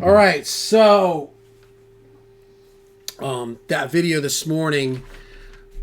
All right, so that video this morning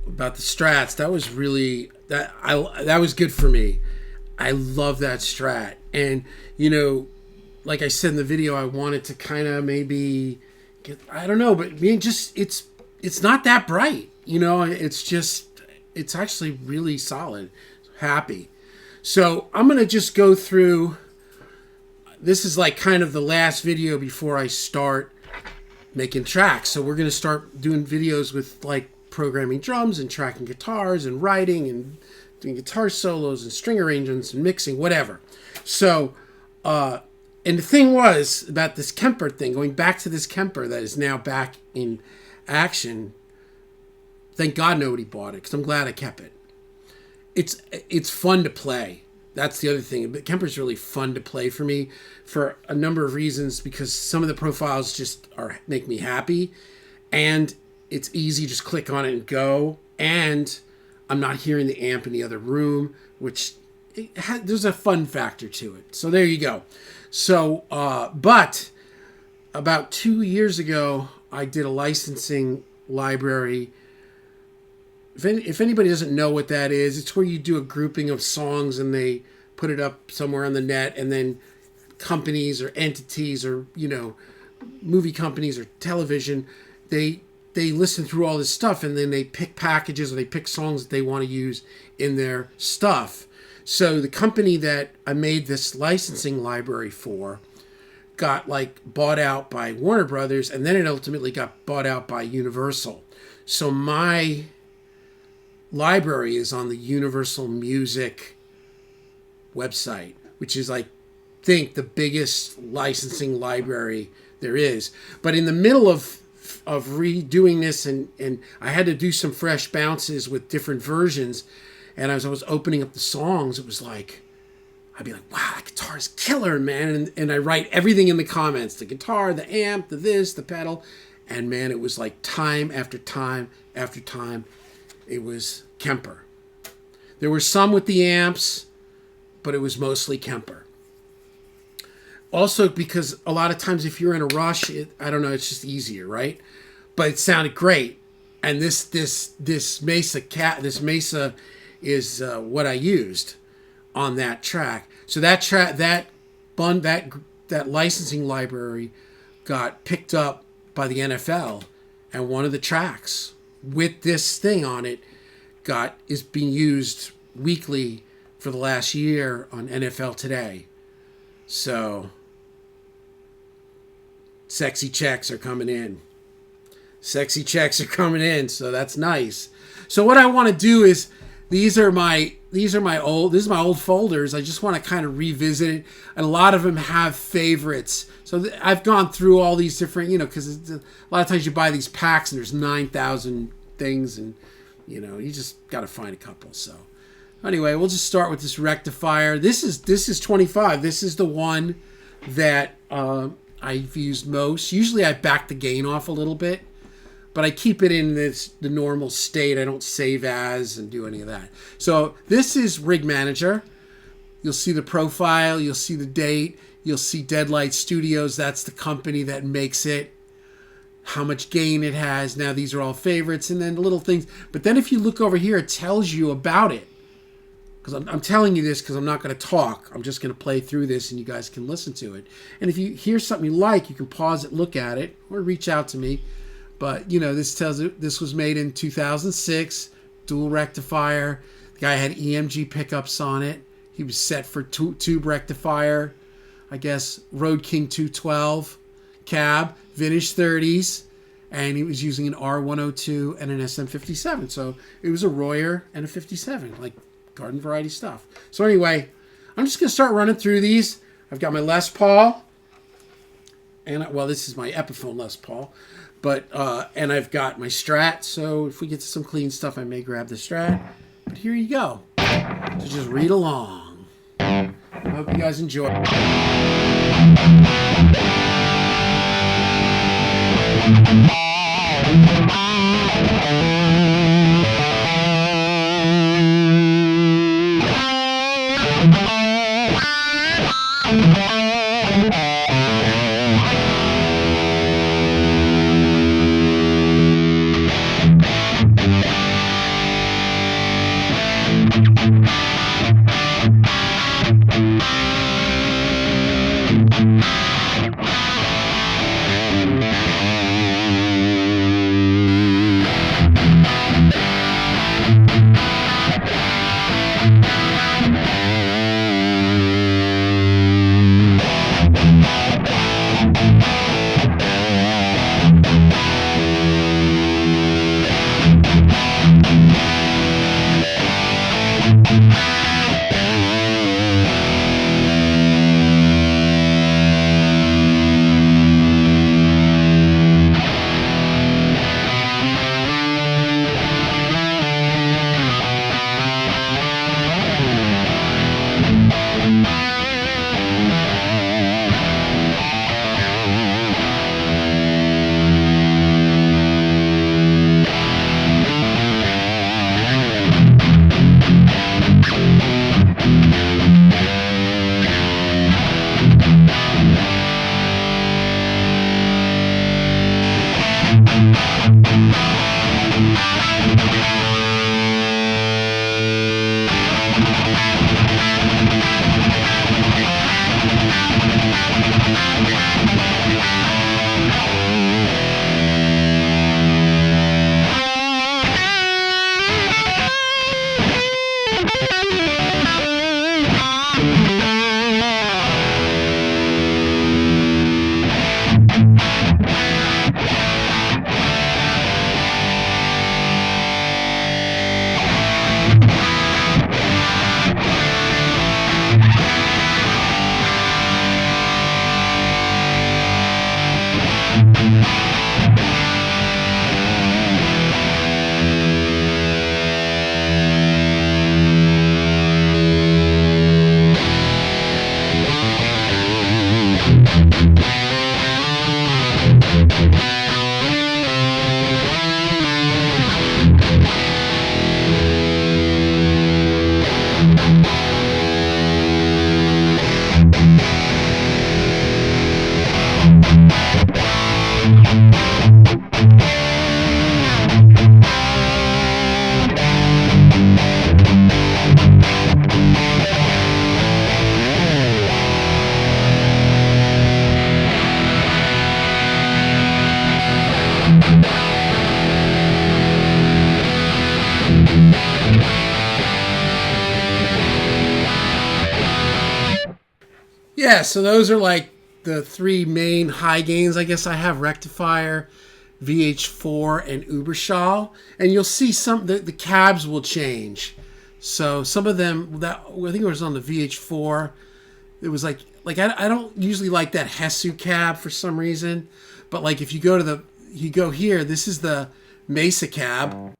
about the Strats, that was really that was good for me. I love that Strat, and like I said in the video, I wanted to kind of maybe get, I don't know, but I mean, just it's not that bright, it's actually really solid. Happy. So I'm gonna just go through. This is like kind of the last video before I start making tracks. So we're going to start doing videos with like programming drums and tracking guitars and writing and doing guitar solos and string arrangements and mixing, whatever. So, and the thing was about this Kemper thing, going back to this Kemper that is now back in action. Thank God nobody bought it, because I'm glad I kept it. It's fun to play. That's the other thing. But Kemper's really fun to play for me for a number of reasons, because some of the profiles just make me happy, and it's easy, just click on it and go, and I'm not hearing the amp in the other room, which there's a fun factor to it. So there you go. So, but about 2 years ago, I did a licensing library. If anybody doesn't know what that is, it's where you do a grouping of songs and they put it up somewhere on the net, and then companies or entities or movie companies or television, they listen through all this stuff, and then they pick packages or they pick songs that they want to use in their stuff. So the company that I made this licensing library for got bought out by Warner Brothers, and then it ultimately got bought out by Universal. So my library is on the Universal Music website, which is think the biggest licensing library there is. But in the middle of redoing this, and I had to do some fresh bounces with different versions, and as I was opening up the songs, it was I'd be like, wow, that guitar is killer, man. And I write everything in the comments, the guitar, the amp, the this, the pedal, and man, it was time after time after time. It was Kemper. There were some with the amps, but it was mostly Kemper. Also, because a lot of times if you're in a rush, I don't know, it's just easier, right? But it sounded great. And this Mesa is what I used on that track. So that licensing library got picked up by the NFL, and one of the tracks with this thing on it is being used weekly for the last year on NFL Today. So sexy checks are coming in. So that's nice. So what I want to do is, these are my old folders. I just want to kind of revisit it, and a lot of them have favorites. So I've gone through all these different, because a lot of times you buy these packs and there's 9,000 things, and you just got to find a couple. So anyway, we'll just start with this rectifier. This is 25. This is the one that I've used most. Usually I back the gain off a little bit, but I keep it in the normal state. I don't save as and do any of that. So this is Rig Manager. You'll see the profile. You'll see the date. You'll see Deadlight Studios. That's the company that makes it. How much gain it has. Now these are all favorites, and then little things. But then if you look over here, it tells you about it. Because I'm telling you this because I'm not going to talk. I'm just going to play through this, and you guys can listen to it. And if you hear something you like, you can pause it, look at it, or reach out to me. But, this tells it this was made in 2006, dual rectifier. The guy had EMG pickups on it. He was set for tube rectifier, I guess, Road King 212, cab, vintage 30s, and he was using an R102 and an SM57. So it was a Royer and a 57, garden variety stuff. So anyway, I'm just going to start running through these. I've got my Les Paul, and this is my Epiphone Les Paul. But, and I've got my Strat, so if we get to some clean stuff, I may grab the Strat. But here you go. So just read along. I hope you guys enjoy. Yeah, so those are like the three main high gains. I guess I have Rectifier, VH4, and Uberschall. And you'll see the cabs will change. So some of them, I think it was on the VH4, it was like I don't usually like that Hesu cab for some reason. But like if you go here, this is the Mesa cab.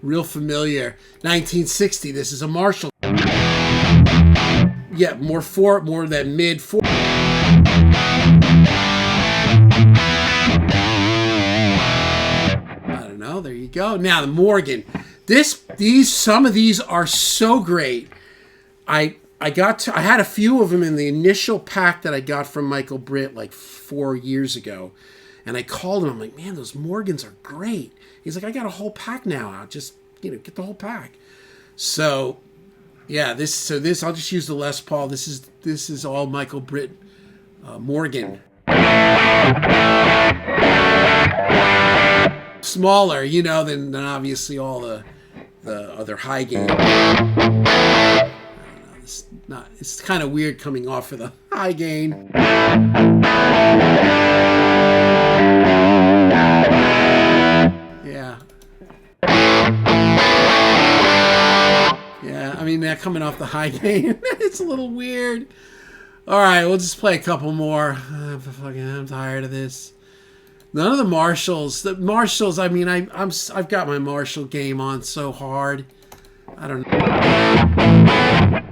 Real familiar. 1960, this is a Marshall. Yeah, more that mid four. I don't know. There you go. Now the Morgan. Some of these are so great. I had a few of them in the initial pack that I got from Michael Britt like 4 years ago, and I called him. I'm like, man, those Morgans are great. He's like, I got a whole pack now. I'll just get the whole pack. So. Yeah, this I'll just use the Les Paul. This is all Michael Britt Morgan. Smaller, than obviously all the other high gain. I don't know, it's kind of weird coming off of the high gain. Yeah. Yeah, I mean, they're coming off the high gain. It's a little weird. All right, we'll just play a couple more. I'm tired of this. None of the Marshalls. The Marshalls, I mean, I've got my Marshall game on so hard. I don't know.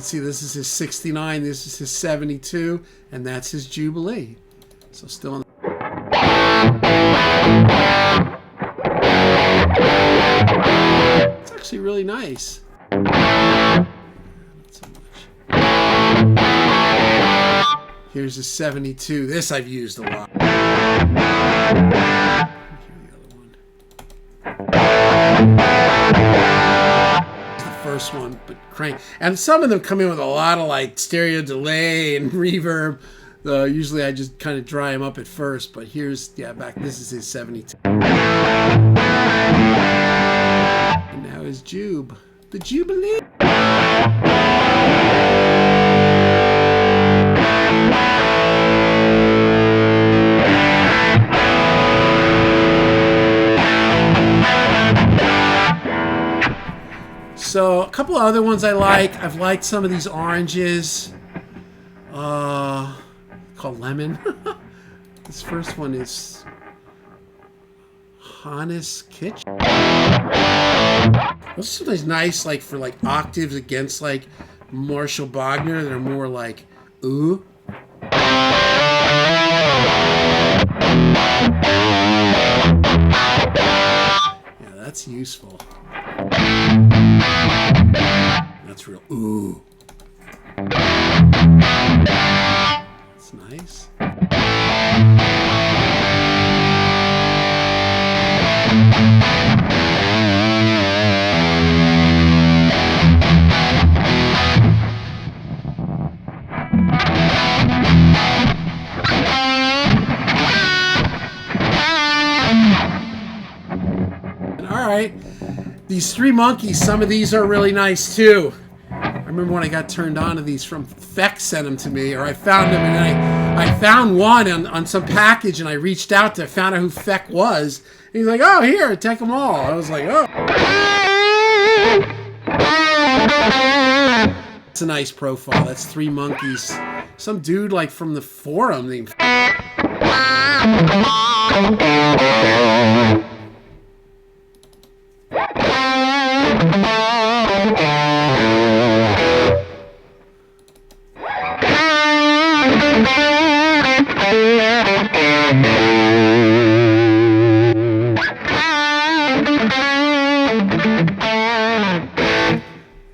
See, this is his 69, this is his 72, and that's his Jubilee. So still in. It's actually really nice. Not so much. Here's his 72. This I've used a lot. First one, but crank, and some of them come in with a lot of like stereo delay and reverb. Usually I just kind of dry them up at first, but this is his 72. And now his Jube, the Jubilee. So a couple of other ones I like. I've liked some of these oranges. Called Lemon. This first one is Hannes Kitsch. Those are sometimes nice, like for like octaves against like Marshall Bogner. They're more like ooh. Yeah, that's useful. That's real ooh. That's nice. All right. These Three Monkeys, some of these are really nice too. I remember when I got turned on to these from Feck sent them to me, or I found them, and I found one on some package, and I reached out to found out who Feck was. And he's like, oh, here, take them all. I was like, oh. It's a nice profile. That's Three Monkeys. Some dude like from the forum named.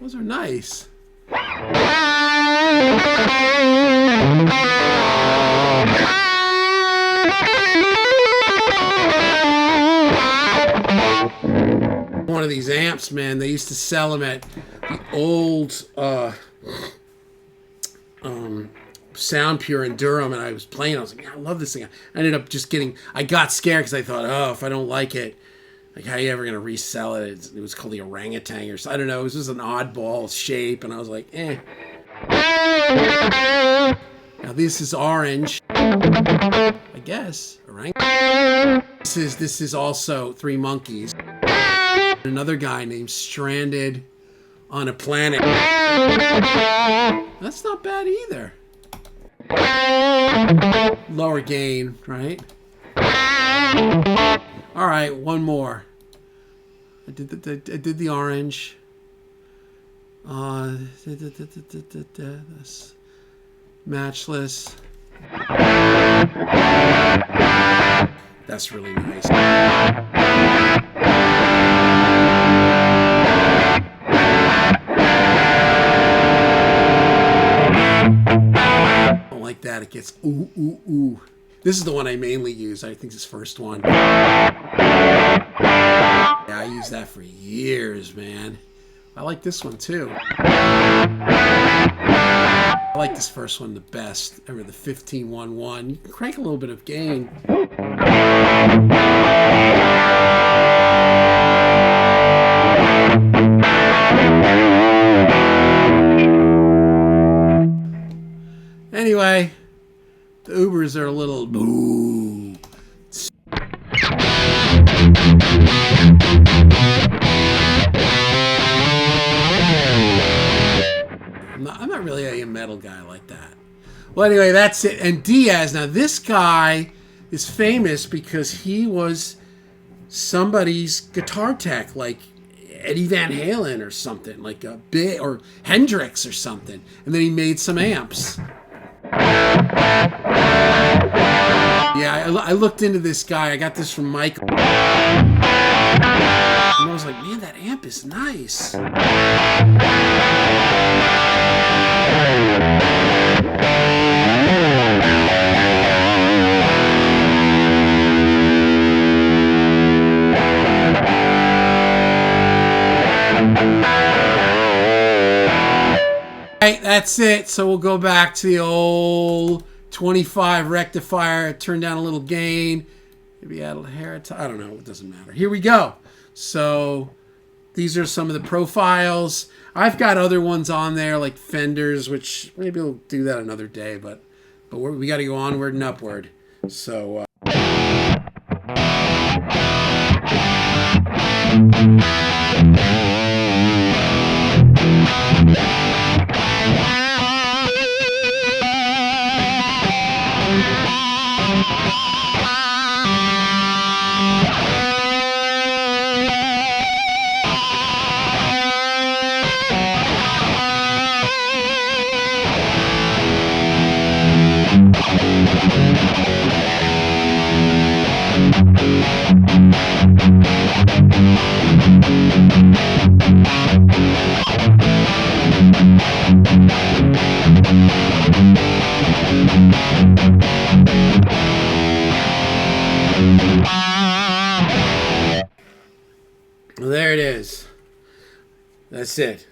Those are nice. one of these amps, man. They used to sell them at the old Sound Pure in Durham, and I was playing. I was like, I love this thing. I ended up just I got scared because I thought, oh, if I don't like it, like, how are you ever going to resell it? It was called the orangutan or something. I don't know. It was just an oddball shape, and I was like, eh. Now this is orange, I guess. Orangutan. This is also Three Monkeys. Another guy named Stranded on a Planet. That's not bad either. Lower gain, right? All right, one more. I did the orange. This matchless. That's really nice. I don't like that. It gets ooh, ooh, ooh. This is the one I mainly use. I think this first one. Yeah, I used that for years, man. I like this one too. I like this first one the best. Remember the 15-1-1. You can crank a little bit of gain. Anyway, the Ubers are a little boo. I'm not really a metal guy like that. Well, anyway, that's it. And Diaz, now this guy is famous because he was somebody's guitar tech, like Eddie Van Halen or something, like a bit, or Hendrix or something. And then he made some amps. Yeah, I looked into this guy. I got this from Michael. And I was like, man, that amp is nice. Alright, that's it. So we'll go back to the old 25 rectifier. Turn down a little gain. Maybe add a hair. I don't know. It doesn't matter. Here we go. So these are some of the profiles. I've got other ones on there like Fenders, which maybe we'll do that another day. But we got to go onward and upward. So. There it is. That's it.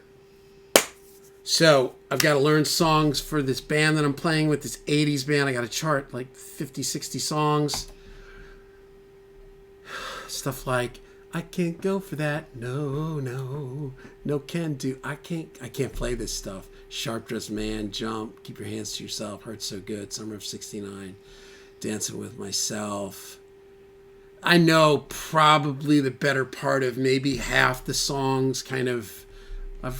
So I've got to learn songs for this band that I'm playing with, this 80s band. I got to chart like 50, 60 songs. Stuff like, I can't go for that. No, no, no can do. I can't play this stuff. Sharp Dressed Man, Jump, Keep Your Hands to Yourself, Hurt So Good, Summer of 69, Dancing with Myself. I know probably the better part of maybe half the songs kind of, I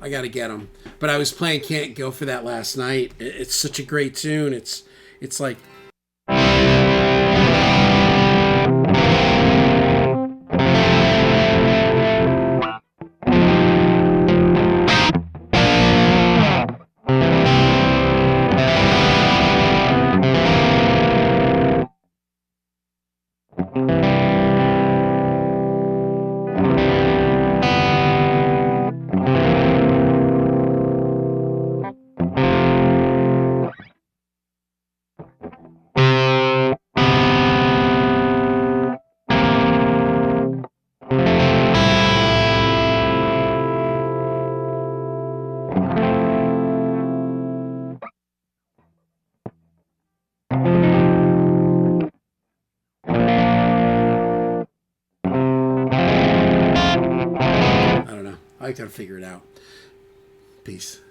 got to get them. But I was playing Can't Go For That last night. It's such a great tune. It's like... I gotta figure it out. Peace.